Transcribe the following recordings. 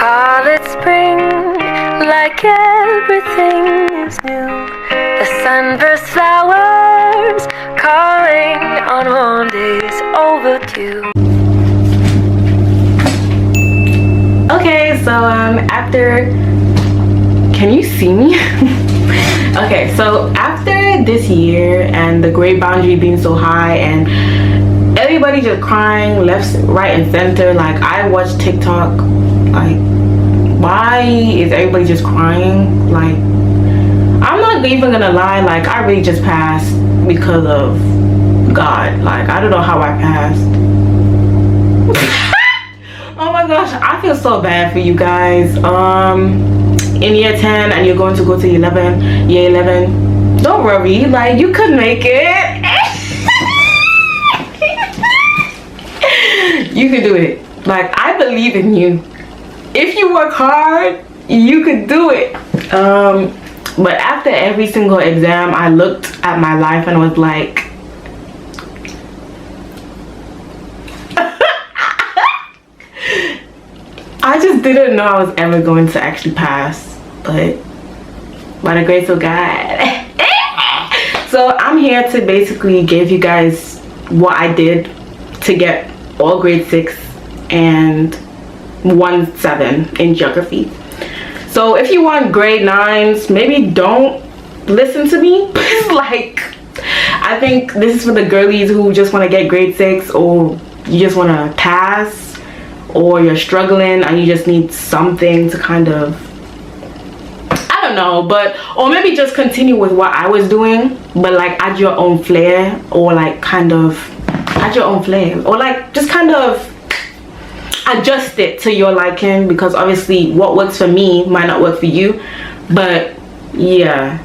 Call it spring, like everything is new. The sunburst flowers calling on warm days overdue. Okay, so after, can you see me? Okay, so after this year and the grade boundary being so high and everybody just crying left, right, and center, like I watch TikTok, like why is everybody just crying? Like I'm not even gonna lie, like I really just passed because of God. Like I don't know how I passed. Oh my gosh, I feel so bad for you guys. In year 10 and you're going to go to year 11, don't worry, like you could make it. You can do it. Like I believe in you. If you work hard, you could do it. But after every single exam, I looked at my life and was like, I just didn't know I was ever going to actually pass, but by the grace of God. So I'm here to basically give you guys what I did to get all grade 6 and 1-7 in geography. So if you want grade 9s, maybe don't listen to me. Like I think this is for the girlies who just want to get grade 6, or you just want to pass, or you're struggling and you just need something to kind of, I don't know, but or maybe just continue with what I was doing, but like add your own flair, or like kind of add your own flair, or like just kind of adjust it to your liking, because obviously what works for me might not work for you. But yeah,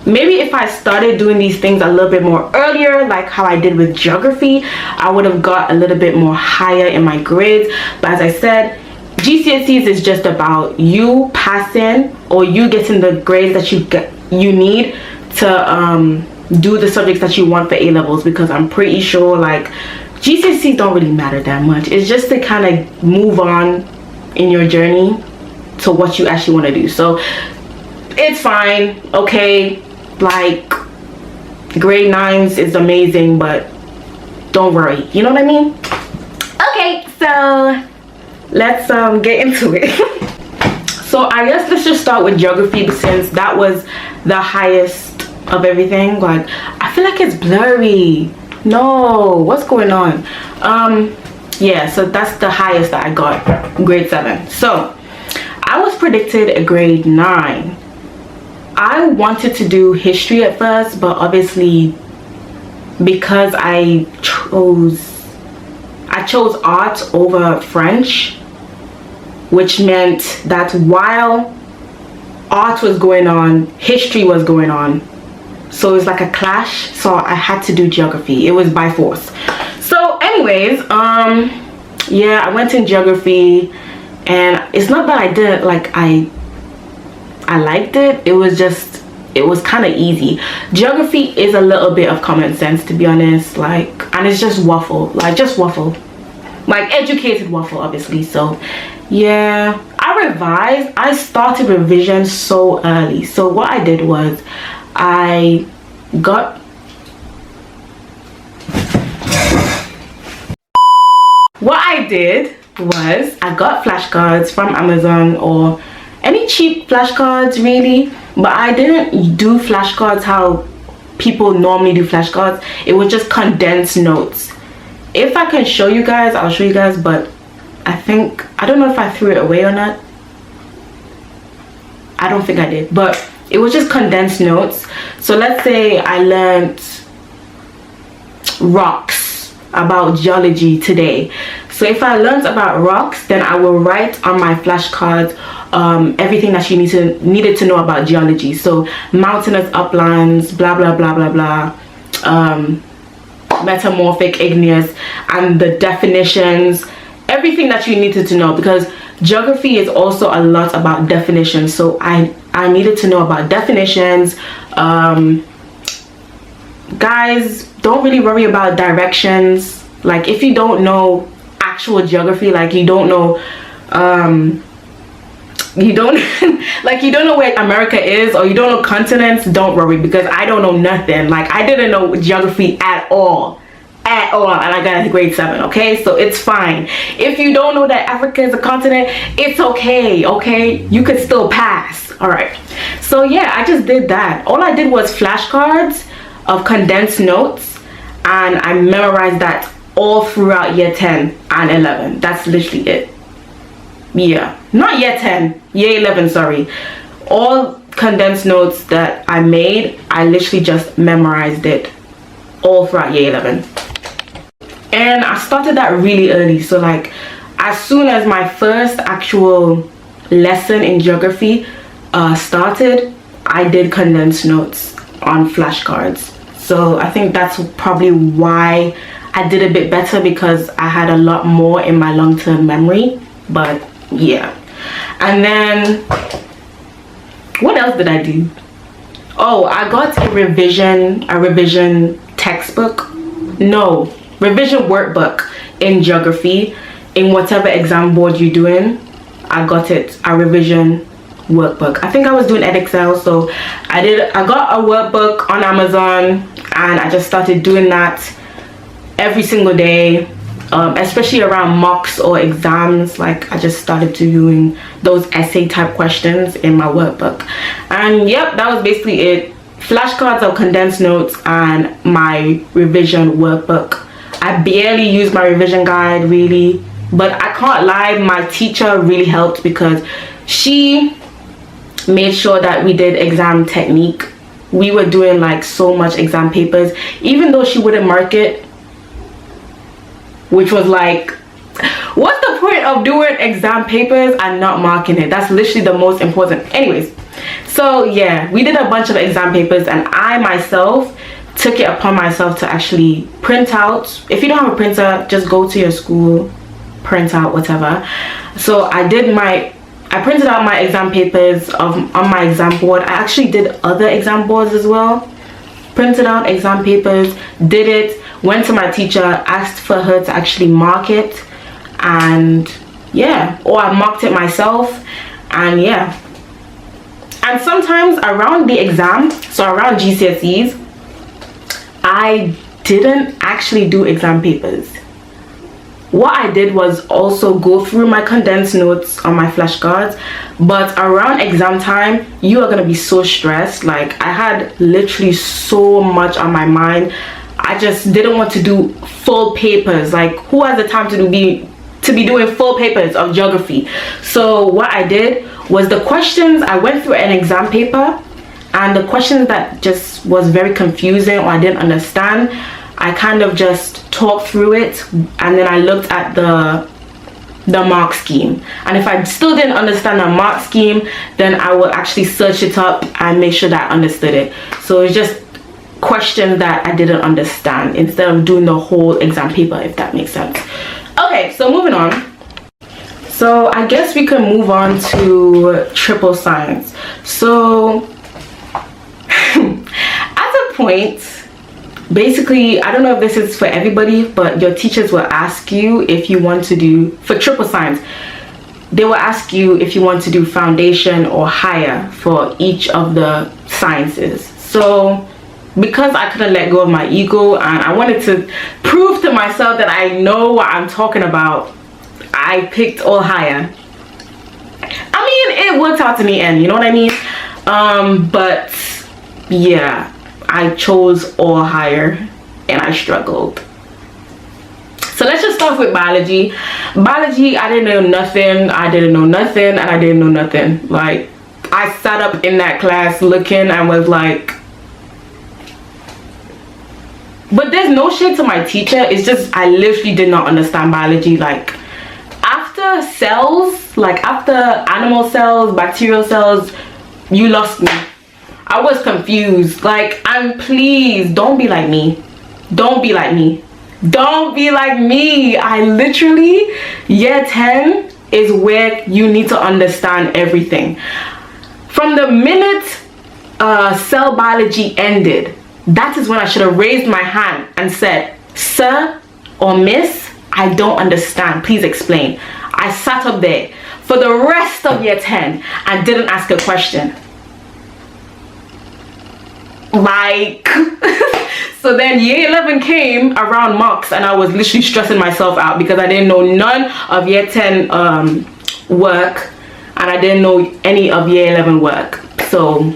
maybe if I started doing these things a little bit more earlier, like how I did with geography, I would have got a little bit more higher in my grades. But as I said, GCSEs is just about you passing, or you getting the grades that you need to do the subjects that you want for A-levels, because I'm pretty sure like GCSEs don't really matter that much. It's just to kind of move on in your journey to what you actually want to do. So it's fine, okay, like grade 9s is amazing, but don't worry, you know what I mean? Okay, so let's get into it. So I guess let's just start with geography, since that was the highest of everything. Like I feel like it's blurry. No, what's going on? Yeah, so that's the highest that I got, grade 7. So I was predicted a grade 9. I wanted to do history at first, but obviously because I chose art over French, which meant that while art was going on, history was going on. So it was like a clash, so I had to do geography. It was by force. So anyways, yeah, I went in geography, and it's not that I didn't like, I liked it. It was just, it was kind of easy. Geography is a little bit of common sense, to be honest, like, and it's just waffle, like just waffle, like educated waffle, obviously. So yeah, I started revision so early. So what I did was I got flashcards from Amazon, or any cheap flashcards really, but I didn't do flashcards how people normally do flashcards. It was just condensed notes. If I can show you guys, I'll show you guys, but I don't know if I threw it away or not. I don't think I did, but it was just condensed notes. So let's say I learned rocks about geology today. So if I learned about rocks, then I will write on my flashcards everything that you needed to know about geology. So mountainous uplands, blah blah blah blah blah, metamorphic, igneous, and the definitions, everything that you needed to know, because geography is also a lot about definitions. So I needed to know about definitions. Guys, don't really worry about directions. Like if you don't know actual geography, like you don't know you don't like, you don't know where America is, or you don't know continents, don't worry, because I don't know nothing. Like, I didn't know geography at all, and I got a grade 7. Okay, so it's fine. If you don't know that Africa is a continent, it's okay, you could still pass. All right, so yeah, I just did that. All I did was flashcards of condensed notes, and I memorized that all throughout year 10 and 11. That's literally it. Yeah, not year 10, year 11, sorry. All condensed notes that I made, I literally just memorized it all throughout year 11. And I started that really early. So like, as soon as my first actual lesson in geography started, I did condensed notes on flashcards. So I think that's probably why I did a bit better, because I had a lot more in my long-term memory. But yeah, and then what else did I do? Oh, I got a revision textbook, no, revision workbook in geography. In whatever exam board you're doing, I got it, a revision workbook. I think I was doing Edexcel, so I got a workbook on Amazon, and I just started doing that every single day. Especially around mocks or exams, like I just started doing those essay type questions in my workbook. And yep, that was basically it. Flashcards of condensed notes and my revision workbook. I barely used my revision guide really, but I can't lie, my teacher really helped, because she made sure that we did exam technique. We were doing like so much exam papers, even though she wouldn't mark it, which was like, what's the point of doing exam papers and not marking it? That's literally the most important. Anyways, so yeah, we did a bunch of exam papers, and I myself took it upon myself to actually print out. If you don't have a printer, just go to your school, print out whatever. So I printed out my exam papers on my exam board. I actually did other exam boards as well. Printed out exam papers, did it, went to my teacher, asked for her to actually mark it, and yeah, or I marked it myself, and yeah. And sometimes around the exam, so around GCSEs, I didn't actually do exam papers. What I did was also go through my condensed notes on my flashcards, but around exam time, you are gonna be so stressed. Like, I had literally so much on my mind. I just didn't want to do full papers. Like, who has the time to be doing full papers of geography? So what I did was, the questions, I went through an exam paper, and the questions that just was very confusing or I didn't understand, I kind of just talked through it, and then I looked at the mark scheme. And if I still didn't understand the mark scheme, then I will actually search it up and make sure that I understood it. So it's just questions that I didn't understand, instead of doing the whole exam paper, if that makes sense. Okay, so moving on. So I guess we can move on to triple science. So at a point, basically, I don't know if this is for everybody, but your teachers will ask you if you want to do, for triple science, they will ask you if you want to do foundation or higher for each of the sciences. So because I couldn't let go of my ego, and I wanted to prove to myself that I know what I'm talking about, I picked all higher. I mean, it worked out in the end, you know what I mean? But yeah, I chose all higher, and I struggled. So let's just start with biology. Biology, I didn't know nothing, I didn't know nothing, and I didn't know nothing. Like, I sat up in that class looking and was like, but there's no shade to my teacher, it's just I literally did not understand biology. Like, after cells, like after animal cells, bacterial cells, you lost me. I was confused. Like, and please don't be like me. Don't be like me. Don't be like me. I literally, year 10 is where you need to understand everything. From the minute cell biology ended, that is when I should have raised my hand and said, sir or miss, I don't understand, please explain. I sat up there for the rest of year 10 and didn't ask a question. Like, so then year 11 came around mocks and I was literally stressing myself out because I didn't know none of year 10 work, and I didn't know any of year 11 work. So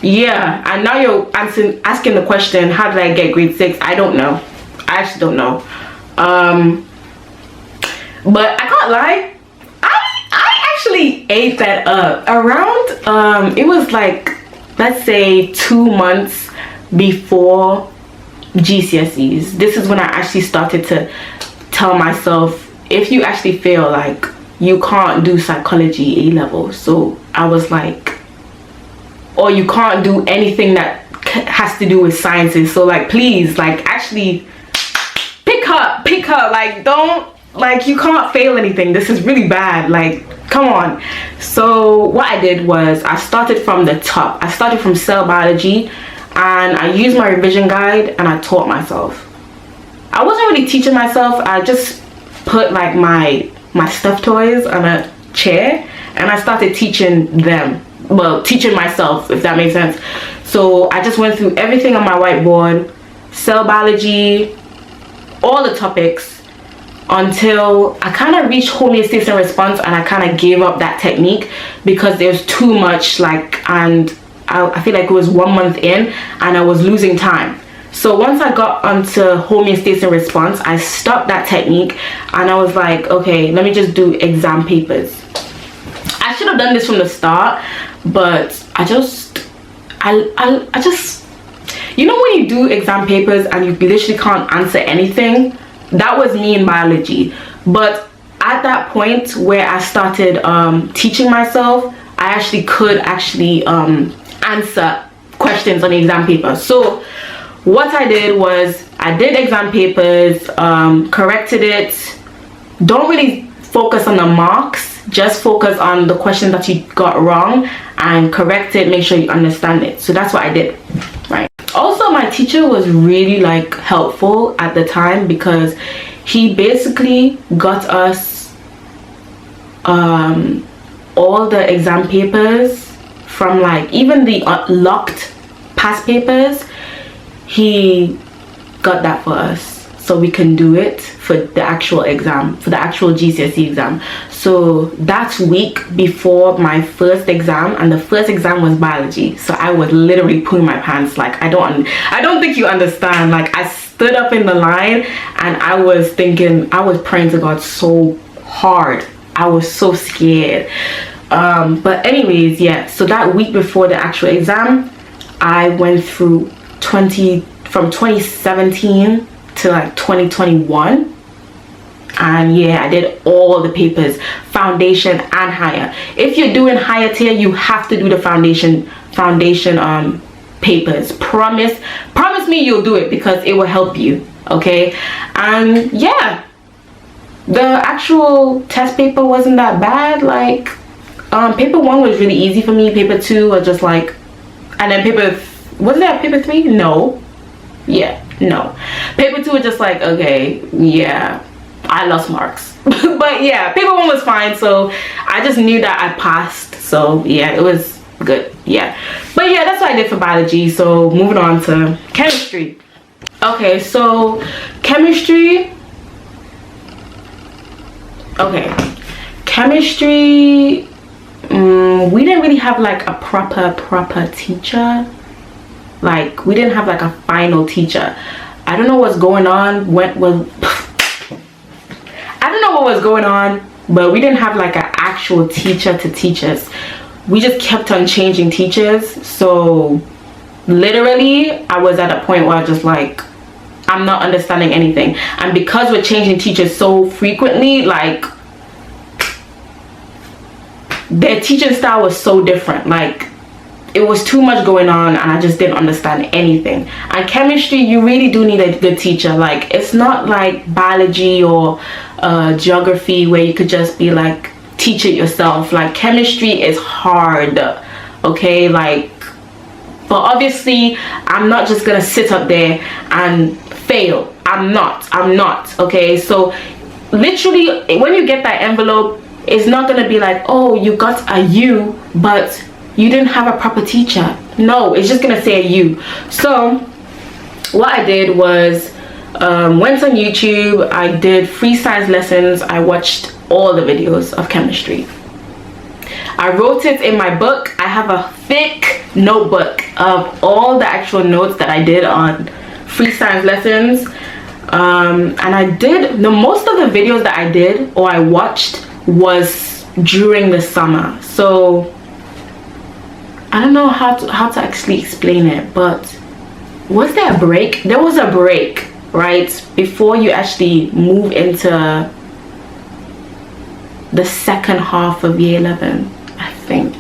yeah, and now you're asking the question, how did I get grade 6? I don't know. I actually don't know. But I can't lie, I actually ate that up around it was like, let's say 2 months before GCSEs. This is when I actually started to tell myself, if you actually feel like you can't do psychology A-level, so I was like, or you can't do anything that has to do with sciences, so like please, like actually pick up, like don't, like you can't fail anything, this is really bad, like come on. So what I did was I started from the top. I started from cell biology and I used my revision guide and I taught myself. I wasn't really teaching myself, I just put like my stuffed toys on a chair and I started teaching them, well, teaching myself, if that makes sense. So I just went through everything on my whiteboard, cell biology, all the topics, until I kind of reached homeostasis and response, and I kind of gave up that technique because there's too much, like, and I feel like it was 1 month in and I was losing time. So once I got onto homeostasis and response, I stopped that technique and I was like, okay, let me just do exam papers. I should have done this from the start, but I just, you know when you do exam papers and you literally can't answer anything? That was me in biology. But at that point where I started teaching myself, I actually could answer questions on the exam paper. So what I did was I did exam papers, corrected it. Don't really focus on the marks, just focus on the questions that you got wrong and correct it, make sure you understand it. So that's what I did, right? Also, my teacher was really like helpful at the time because he basically got us all the exam papers from like even the locked past papers. He got that for us so we can do it for the actual exam, for the actual GCSE exam. So that's week before my first exam, and the first exam was biology. So I was literally pulling my pants, like I don't think you understand. Like I stood up in the line and I was thinking, I was praying to God so hard. I was so scared. But anyways, yeah, so that week before the actual exam, I went through from 2017 to like 2021, and yeah, I did all the papers, foundation and higher. If you're doing higher tier, you have to do the foundation papers. Promise me you'll do it because it will help you, okay? And yeah, the actual test paper wasn't that bad. Like paper 1 was really easy for me, paper 2 was just like, and then wasn't that paper 3? No. Yeah, no. Paper 2 was just like, okay, yeah, I lost marks. But yeah, paper 1 was fine, so I just knew that I passed. So yeah, it was good. Yeah, but yeah, that's what I did for biology. So moving on to chemistry. Okay, so chemistry. Okay, chemistry. We didn't really have like a proper teacher. Like we didn't have like a final teacher. I don't know what's going on. I don't know what was going on, but we didn't have like an actual teacher to teach us. We just kept on changing teachers. So literally I was at a point where I was just like, I'm not understanding anything. And because we're changing teachers so frequently, like their teaching style was so different. Like it was too much going on and I just didn't understand anything. And chemistry, you really do need a good teacher. Like it's not like biology or geography where you could just be like teach it yourself. Like chemistry is hard, okay? Like, but obviously I'm not just gonna sit up there and fail. I'm not, okay? So literally when you get that envelope, it's not gonna be like, oh, you got a U, but you didn't have a proper teacher. No, it's just gonna say a U. So what I did was went on YouTube. I did free science lessons. I watched all the videos of chemistry. I wrote it in my book. I have a thick notebook of all the actual notes that I did on free science lessons. And I did most of the videos that I did or I watched was during the summer. So I don't know how to actually explain it, but was there a break? There was a break, right, before you actually move into the second half of year 11. I think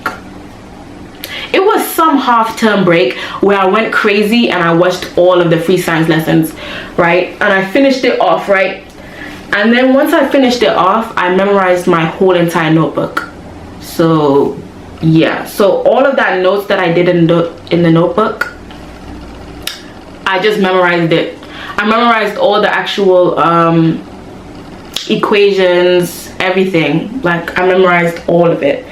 it was some half-term break where I went crazy and I watched all of the free science lessons, right? And I finished it off, right? And then once I finished it off, I memorized my whole entire notebook. So yeah, so all of that notes that I did in the notebook, I just memorized it. I memorized all the actual equations, everything. Like I memorized all of it.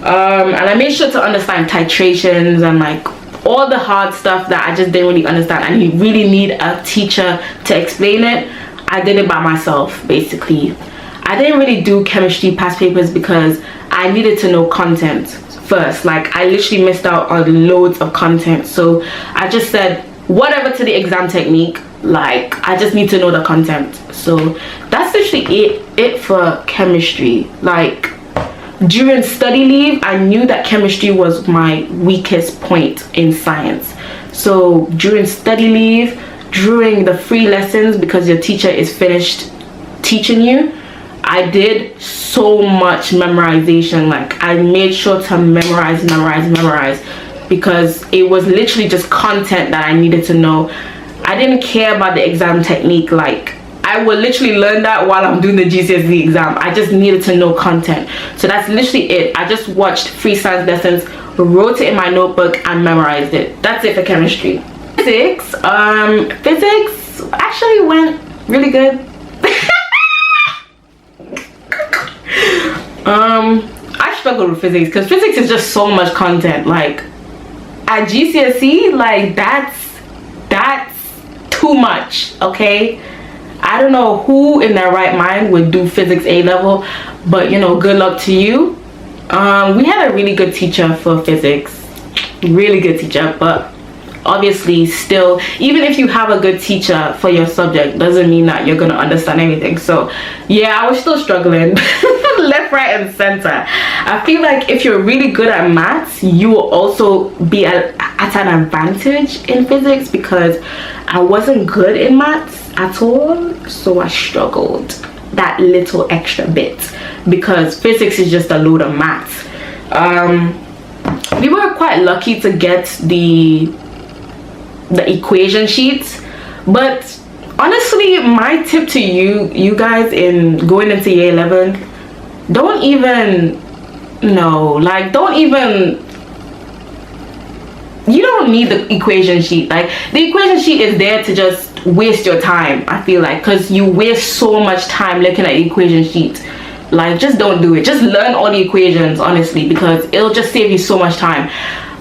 And I made sure to understand titrations and like all the hard stuff that I just didn't really understand and you really need a teacher to explain it. I did it by myself, basically. I didn't really do chemistry past papers because I needed to know content first. Like I literally missed out on loads of content, so I just said whatever to the exam technique. Like I just need to know the content. So that's literally it for chemistry. Like during study leave, I knew that chemistry was my weakest point in science. So during study leave, during the free lessons, because your teacher is finished teaching you, I did so much memorization. Like I made sure to memorize because it was literally just content that I needed to know. I didn't care about the exam technique. Like I will literally learn that while I'm doing the GCSE exam. I just needed to know content. So that's literally it. I just watched free science lessons, wrote it in my notebook and memorized it. That's it for chemistry. Physics actually went really good. I struggled with physics because physics is just so much content. Like at GCSE, like that's too much. Okay, I don't know who in their right mind would do physics A level, but you know, good luck to you. We had a really good teacher for physics, really good teacher, but obviously still, even if you have a good teacher for your subject, doesn't mean that you're gonna understand anything. So yeah, I was still struggling left, right and center. I feel like if you're really good at maths, you will also be at an advantage in physics, because I wasn't good in maths at all, so I struggled that little extra bit because physics is just a load of maths. We were quite lucky to get the equation sheets, but honestly, my tip to you guys in going into year 11, don't even you don't need the equation sheet. Like the equation sheet is there to just waste your time, I feel like, because you waste so much time looking at the equation sheet. Like just don't do it. Just learn all the equations, honestly, because it'll just save you so much time.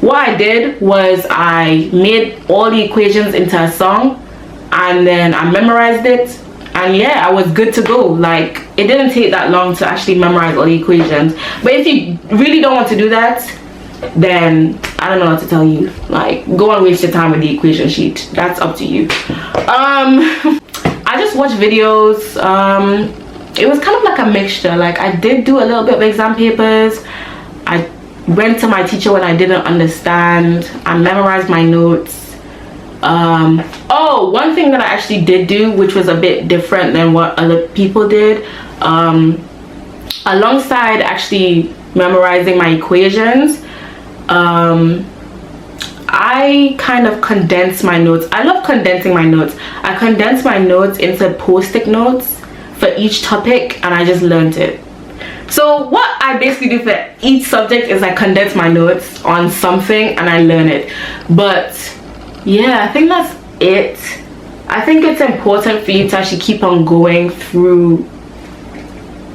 What I did was I made all the equations into a song and then I memorized it, and yeah, I was good to go. Like it didn't take that long to actually memorize all the equations. But if you really don't want to do that, then I don't know what to tell you. Like go and waste your time with the equation sheet. That's up to you. I just watched videos. It was kind of like a mixture. Like I did do a little bit of exam papers. I went to my teacher when I didn't understand. I memorized my notes. Oh, one thing that I actually did do, which was a bit different than what other people did, alongside actually memorizing my equations, I kind of condensed my notes. I love condensing my notes. I condensed my notes into post-it notes for each topic, and I just learned it. So what I basically do for each subject is I condense my notes on something and I learn it. But yeah, I think that's it. I think it's important for you to actually keep on going through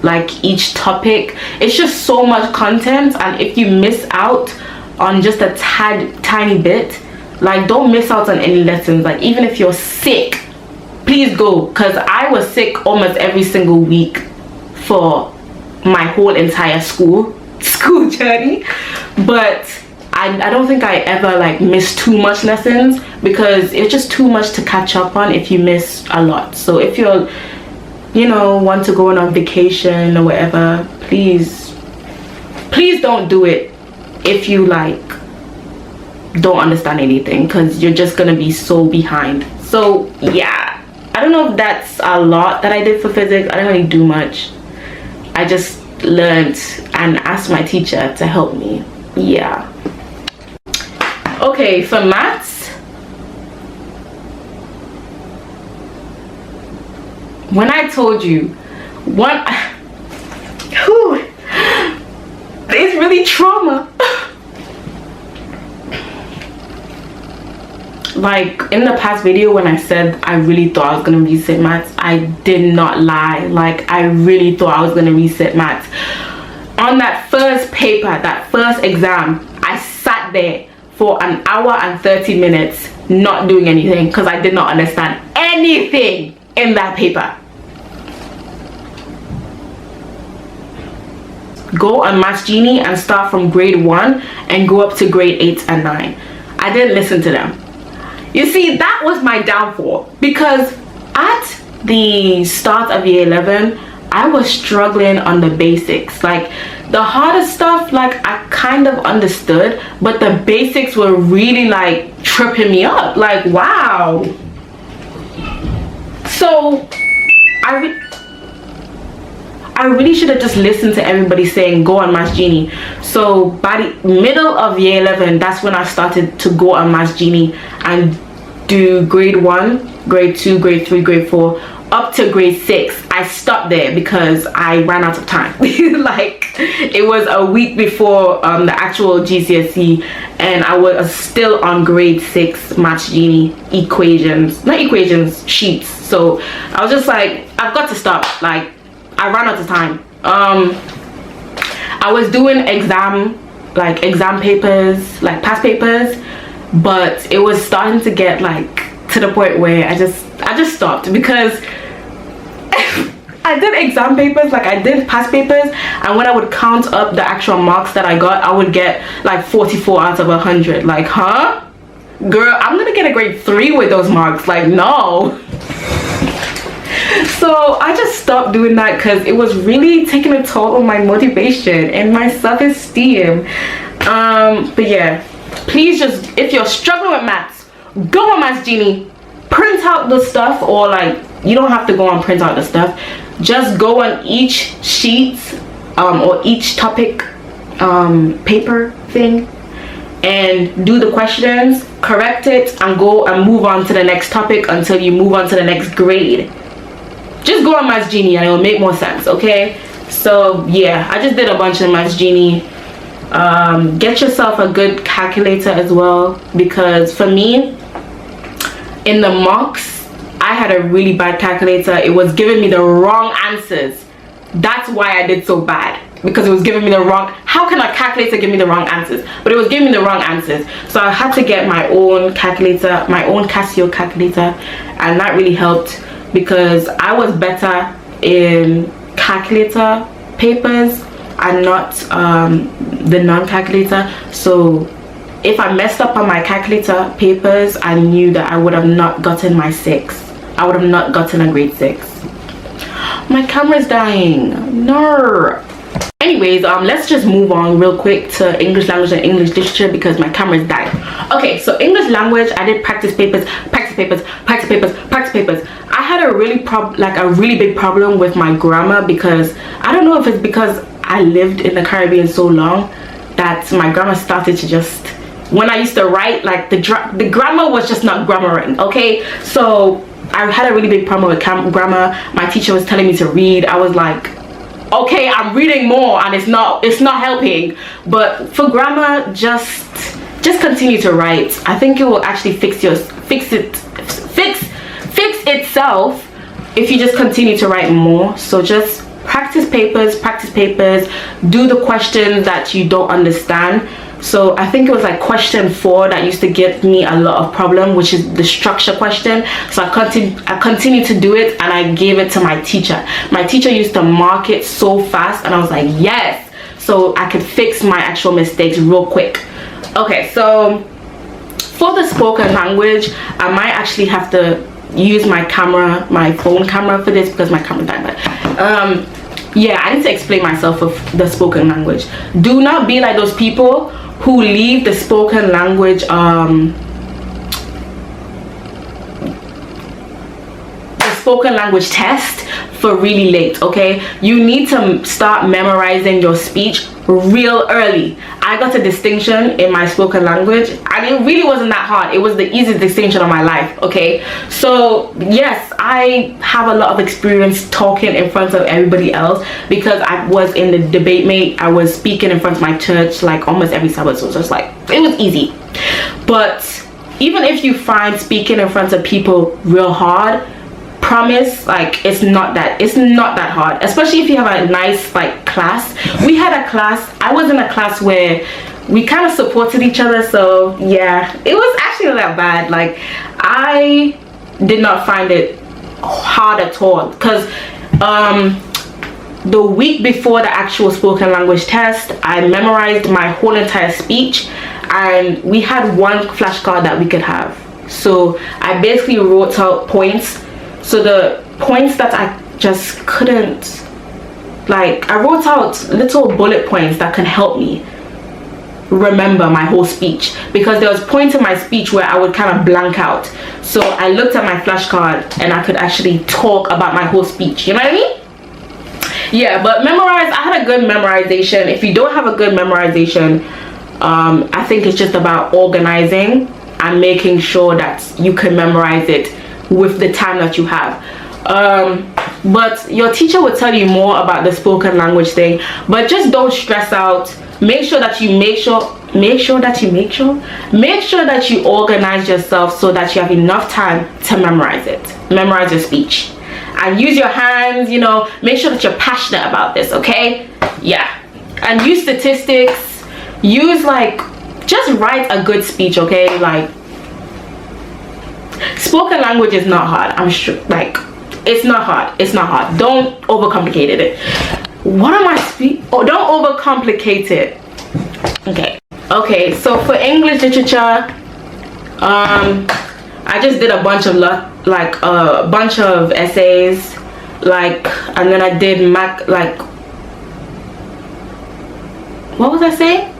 like each topic. It's just so much content, and if you miss out on just a tiny bit, like don't miss out on any lessons. Like even if you're sick, please go, because I was sick almost every single week for my whole entire school journey. But I don't think I ever like missed too much lessons, because it's just too much to catch up on if you miss a lot. So if you're, you know, want to go on vacation or whatever, please don't do it if you like don't understand anything, because you're just gonna be so behind. So yeah, I don't know if that's a lot that I did for physics. I didn't really do much. I just learned and asked my teacher to help me. Yeah. Okay, for maths, when I told you it's really trauma. Like in the past video when I said I really thought I was gonna resit maths, I did not lie. Like I really thought I was gonna resit maths. On that first paper, that first exam, I sat there for an hour and 30 minutes not doing anything, because I did not understand anything in that paper. Go on Maths Genie and start from grade 1 and go up to grade 8 and 9. I didn't listen to them. You see, that was my downfall, because at the start of year 11, I was struggling on the basics. Like the hardest stuff, like I kind of understood, but the basics were really like tripping me up. Like wow. So I really should have just listened to everybody saying go on Maths Genie. So by the middle of year 11, that's when I started to go on Maths Genie and do grade 1, grade 2, grade 3, grade 4, up to grade 6. I stopped there because I ran out of time. Like it was a week before the actual GCSE, and I was still on grade 6 Maths Genie sheets. So I was just like, I've got to stop. Like I ran out of time. I was doing exam papers, like past papers, but it was starting to get like to the point where I just stopped, because I did exam papers, like I did past papers, and when I would count up the actual marks that I got, I would get like 44 out of 100. Like, huh? Girl, I'm gonna get a grade 3 with those marks. Like, no. So I just stopped doing that, because it was really taking a toll on my motivation and my self-esteem. But yeah, please just, if you're struggling with maths, go on Maths Genie, print out the stuff, or like you don't have to go and print out the stuff, just go on each sheet or each topic paper thing and do the questions, correct it, and go and move on to the next topic until you move on to the next grade. Just go on Maths Genie and it'll make more sense. Okay, so yeah, I just did a bunch of Maths Genie. Get yourself a good calculator as well, because for me in the mocks I had a really bad calculator. It was giving me the wrong answers. That's why I did so bad, because it was giving me the wrong. How can a calculator give me the wrong answers? But it was giving me the wrong answers, so I had to get my own calculator, my own Casio calculator, and that really helped, because I was better in calculator papers and not the non-calculator. So if I messed up on my calculator papers, I knew that I would have not gotten my 6. I would have not gotten a grade 6. My camera's dying. No. Anyways, let's just move on real quick to English language and English literature, because my camera's dying. Okay, so English language, I did practice papers. I had a really big problem with my grammar, because I don't know if it's because I lived in the Caribbean so long that my grammar started to just, when I used to write, like the grammar was just not grammaring. Okay, so I had a really big problem with grammar. My teacher was telling me to read. I was like, okay, I'm reading more and it's not helping. But for grammar, just continue to write. I think it will actually fix itself if you just continue to write more. So just practice papers, do the questions that you don't understand. So I think it was like question 4 that used to give me a lot of problem, which is the structure question. So I continued to do it, and I gave it to my teacher. My teacher used to mark it so fast, and I was like, yes, so I could fix my actual mistakes real quick. Okay, so for the spoken language, I might actually have to use my camera, my phone camera for this, because my camera died. But yeah, I need to explain myself with the spoken language. Do not be like those people who leave the spoken language test for really late. Okay, you need to start memorizing your speech real early. I got a distinction in my spoken language, and it really wasn't that hard. It was the easiest distinction of my life. Okay, so yes, I have a lot of experience talking in front of everybody else, because I was in the debate mate. I was speaking in front of my church like almost every Sabbath, so it's just like, it was easy. But even if you find speaking in front of people real hard, promise, like, it's not that hard, especially if you have a nice like class. We had a class, I was in a class where we kind of supported each other, so yeah, it was actually not that bad. Like, I did not find it hard at all, because the week before the actual spoken language test, I memorized my whole entire speech, and we had one flashcard that we could have. So I basically wrote out points. So the points that I just couldn't, like, I wrote out little bullet points that can help me remember my whole speech, because there was points in my speech where I would kind of blank out. So I looked at my flashcard and I could actually talk about my whole speech, you know what I mean? Yeah, but memorize, I had a good memorization. If you don't have a good memorization, I think it's just about organizing and making sure that you can memorize it with the time that you have. But your teacher will tell you more about the spoken language thing, but just don't stress out. Make sure that you organize yourself so that you have enough time to memorize your speech, and use your hands, you know, make sure that you're passionate about this. Okay, yeah, and use statistics, use, like, just write a good speech. Okay, like, spoken language is not hard. I'm sure, like, it's not hard. Don't overcomplicate it. What am I don't overcomplicate it. Okay, so for English literature, I just did a bunch of essays, like, and then I did what was I saying?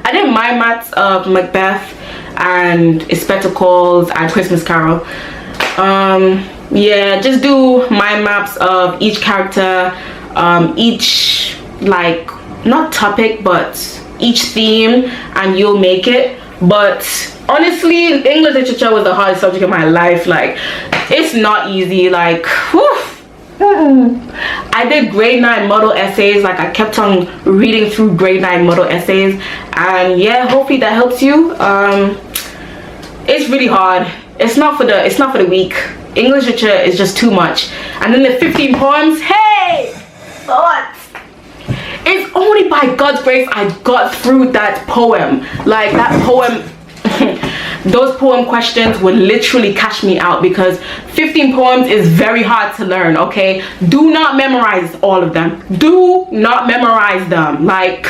I did my maths of Macbeth and Spectacles and Christmas Carol. Yeah, just do mind maps of each character, each, like, not topic, but each theme, and you'll make it. But honestly, English literature was the hardest subject in my life. Like, it's not easy. Like, whew. I did grade 9 model essays. Like, I kept on reading through grade 9 model essays, and yeah, hopefully that helps you. It's really hard. It's not for the weak. English literature is just too much. And then the 15 poems, hey, what? It's only by God's grace I got through that poem. Like, that poem, those poem questions would literally cash me out, because 15 poems is very hard to learn. Okay, do not memorize all of them. Do not memorize them. Like,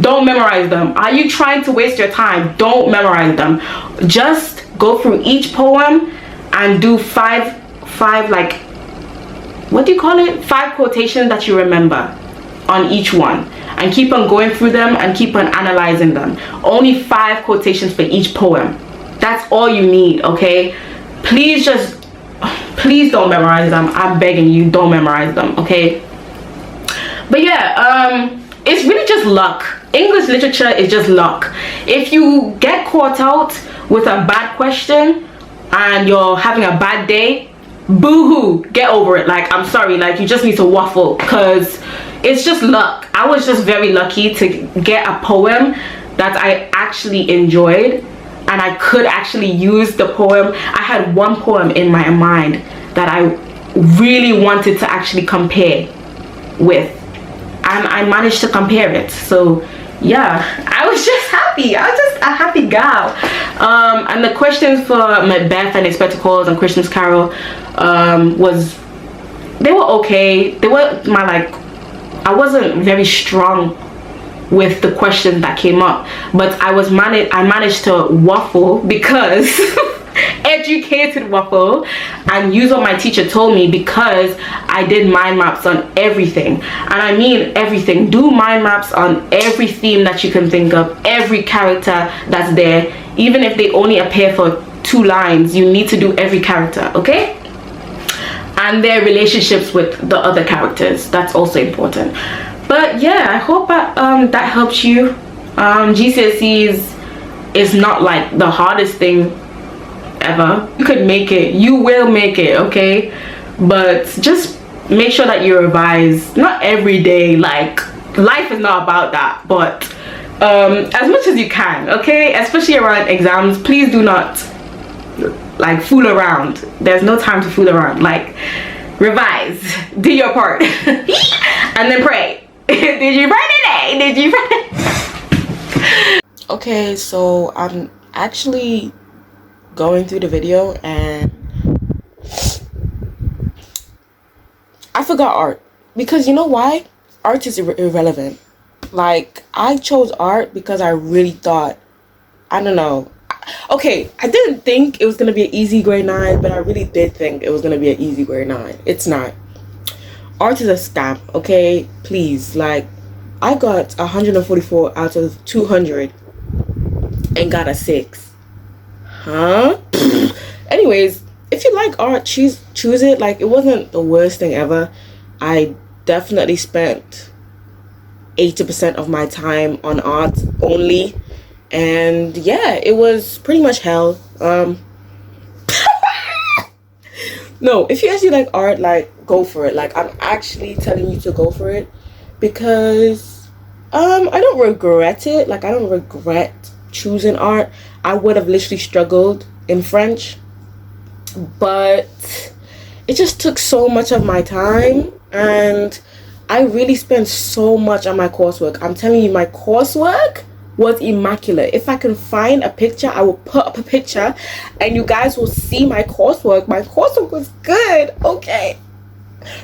don't memorize them. Are you trying to waste your time? Don't memorize them. Just go through each poem and do five, like, what do you call it? 5 quotations that you remember on each one, and keep on going through them and keep on analyzing them. Only 5 quotations for each poem. That's all you need. Okay, please don't memorize them. I'm begging you, don't memorize them. Okay, but yeah, it's really just luck. English literature is just luck. If you get caught out with a bad question and you're having a bad day, boo-hoo, get over it. Like, I'm sorry, like, you just need to waffle, because it's just luck. I was just very lucky to get a poem that I actually enjoyed, and I could actually use the poem. I had one poem in my mind that I really wanted to actually compare with, and I managed to compare it. So yeah, I was just happy. I was just a happy gal. And the questions for Macbeth and Spectacles and Christmas Carol they were okay. They were I wasn't very strong with the questions that came up, but I managed to waffle, because educated waffle, and use what my teacher told me, because I did mind maps on everything. And I mean everything. Do mind maps on every theme that you can think of, every character that's there. Even if they only appear for 2 lines, you need to do every character, okay? And their relationships with the other characters, that's also important. But yeah, I hope that helps you. GCSEs is not like the hardest thing ever. You could make it. You will make it, okay? But just make sure that you revise. Not every day. Like, life is not about that. But as much as you can, okay? Especially around exams, please do not like fool around. There's no time to fool around. Like, revise. Do your part. And then pray. Did you write it? Did you write it? Okay, so I'm actually going through the video and I forgot art. Because you know why? Art is irrelevant. Like, I chose art because I really thought, I don't know. Okay, I didn't think it was going to be an easy grade 9, but I really did think it was going to be an easy grade 9. It's not. Art is a scam, okay? Please, like, I got 144 out of 200 and got a 6. Huh? Anyways, if you like art, choose it. Like, it wasn't the worst thing ever. I definitely spent 80% of my time on art only. And yeah, it was pretty much hell. No, if you actually like art, like, go for it. Like, I'm actually telling you to go for it, because I don't regret it. Like, I don't regret choosing art. I would have literally struggled in French, but it just took so much of my time, and I really spent so much on my coursework. I'm telling you, my coursework was immaculate. If I can find a picture, I will put up a picture and you guys will see my coursework. My coursework was good, okay?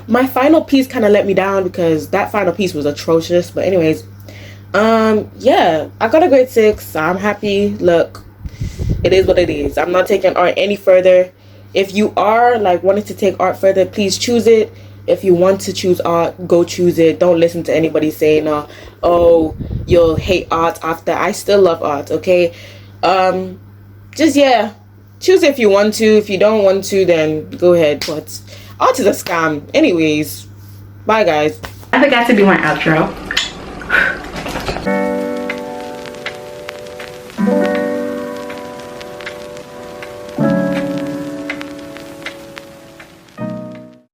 My final piece kind of let me down, because that final piece was atrocious. But anyways, yeah, I got a grade 6. I'm happy. Look, it is what it is. I'm not taking art any further. If you are like wanting to take art further, please choose it. If you want to choose art, go choose it. Don't listen to anybody saying, oh, you'll hate art after. I still love art, okay? Just, yeah, choose if you want to. If you don't want to, then go ahead. But art is a scam. Anyways, bye, guys. I forgot to do my outro.